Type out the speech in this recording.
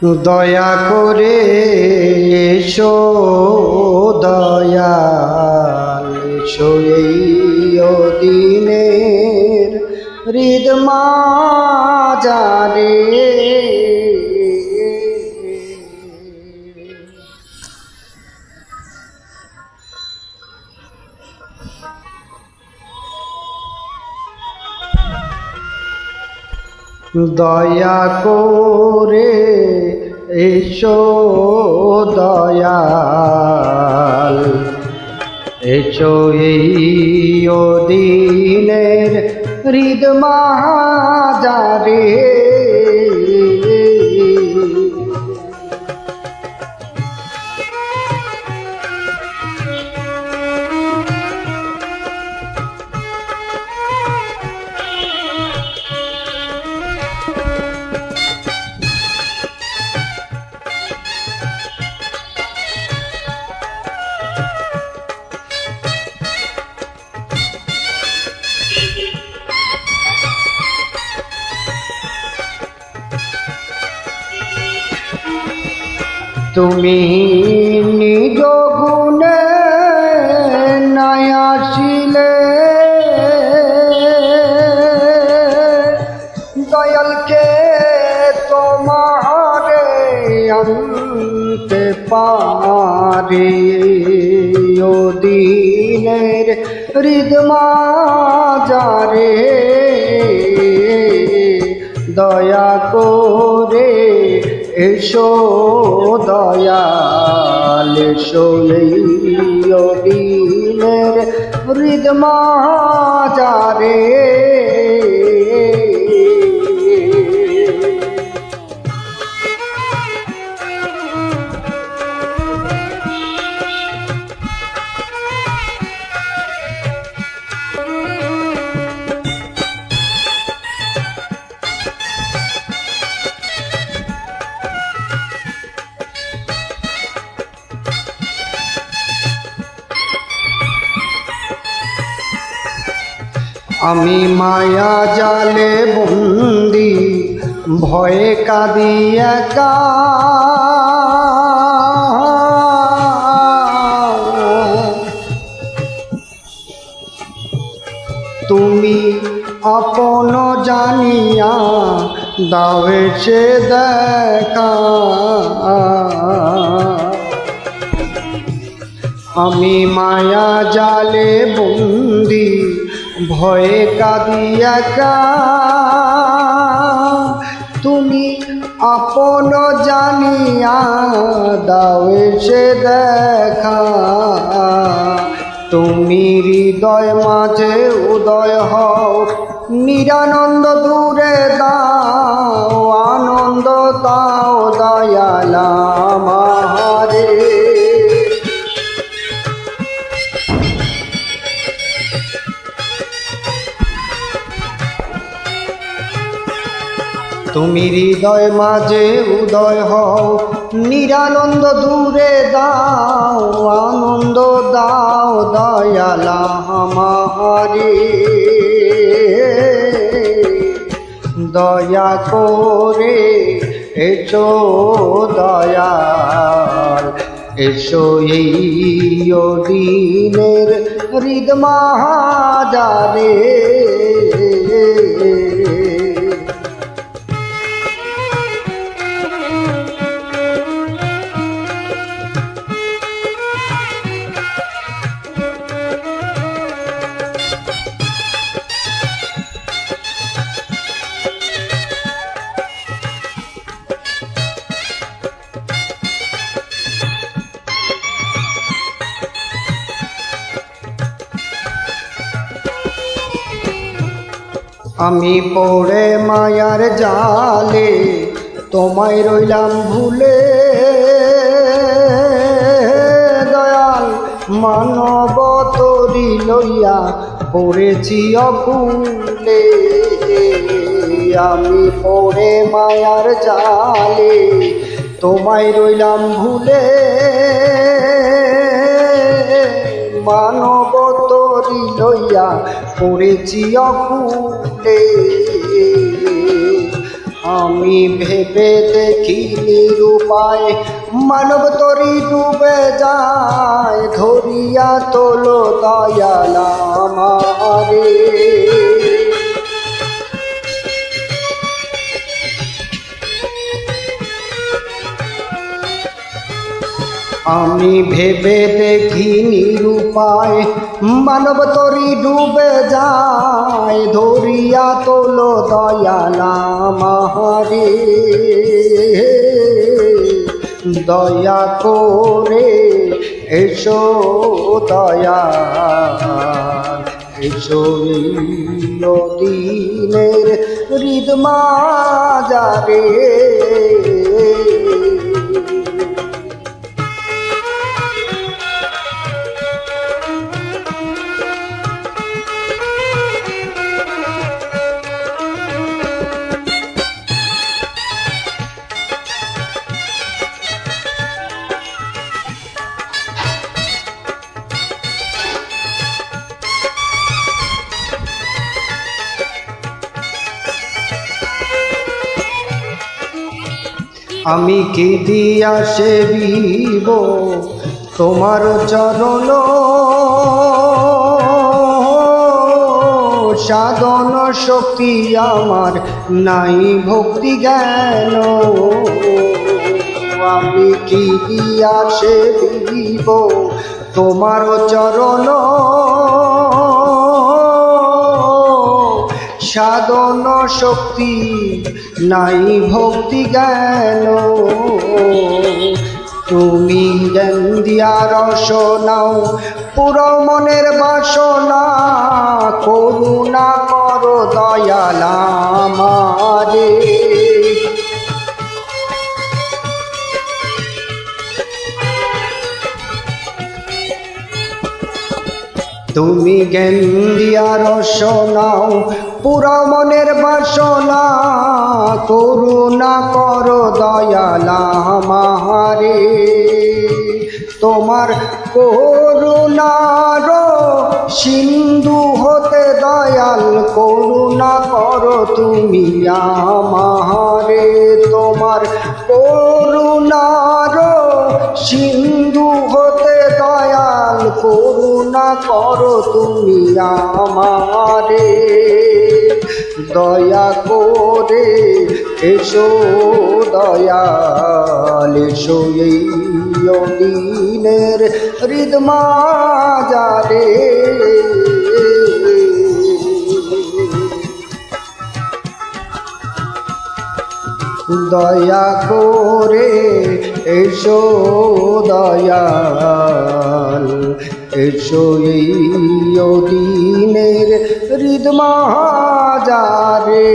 দয়া করে এসো দয়াল, এসো এই দিনের হৃদ মাঝারে। দয়া করে এসো দয়াল, এসো এই দিনের হৃদ মাঝারে। তুমি নিজ গুণে নাই আসিলে, দয়ালকে তোমারে আনতে পারে ও দিনের হৃদ মাঝারে। দয়া করে এসো দয়াল, এসো এই দিনের হৃদ মাঝারে। আমি মায়া জালে বন্দি, ভয়ে কাঁদি একা। তুমি আপন জানিয়া দাও এসে দেখা। আমি মায়া জালে বন্দি, ভয়ে কাঁদি একা। তুমি আপন জানিয়া দাও এসে দেখা। তুমি হৃদয় মাঝে উদয় হও, নিরানন্দ দূরে দাও আনন্দ দাও দয়াল আমারে। তুমি হৃদয় মাঝে উদয় হও, নিরানন্দ দূরে দাও আনন্দ দাও দয়াল আমারে। দয়া করে এসো দয়াল, এসো এই দিনের হৃদ মাঝারে। আমি পড়ে মায়ার জালে, তোমায় রইলাম ভুলে। দয়াল মানব তরি লইয়া পড়েছি অকুলে। আমি পড়ে মায়ার জালে, তোমায় রইলাম ভুলে। মানব তরি লইয়া পড়েছি অকুলে। আমি ভেবে দেখি নিরুপায় মানব তরি ডুবে যায় ধরিয়া তোলো দয়াল আমারে আমি ভেবে দেখি নিরুপায় মানব তরি ডুবে যায় ধরিয়া তোলো দয়াল আমারে দয়া করে এসো দয়াল এসো এই দিনের হৃদ মাঝারে আমি কি দিয়া সেবিব তোমার চরণ সাধন শক্তি আমার নাই ভক্তি জ্ঞান আমি কি দিয়া সেবিব তোমার চরণ সাধন শক্তি নাই ভক্তি জ্ঞান তুমি জ্ঞান দিয়া রস নাও পুরো মনের বাসনা করুণা করো দয়াল আমারে তুমি জ্ঞান দিয়া রস নাও পুরা মনের বাসনা করুণা করো দয়াল আমারে তোমার করুণার সিন্ধু হতে দয়াল করুণা করো তুমি আমারে তোমার করুণার সিন্ধু হতে দয়াল করুণা করো তুমি আমারে দয়া করে এসো দয়াল এসো এই দিনের হৃদ মাঝারে দয়া করে এসো দয়াল এসো এই দিনের হৃদ মাঝারে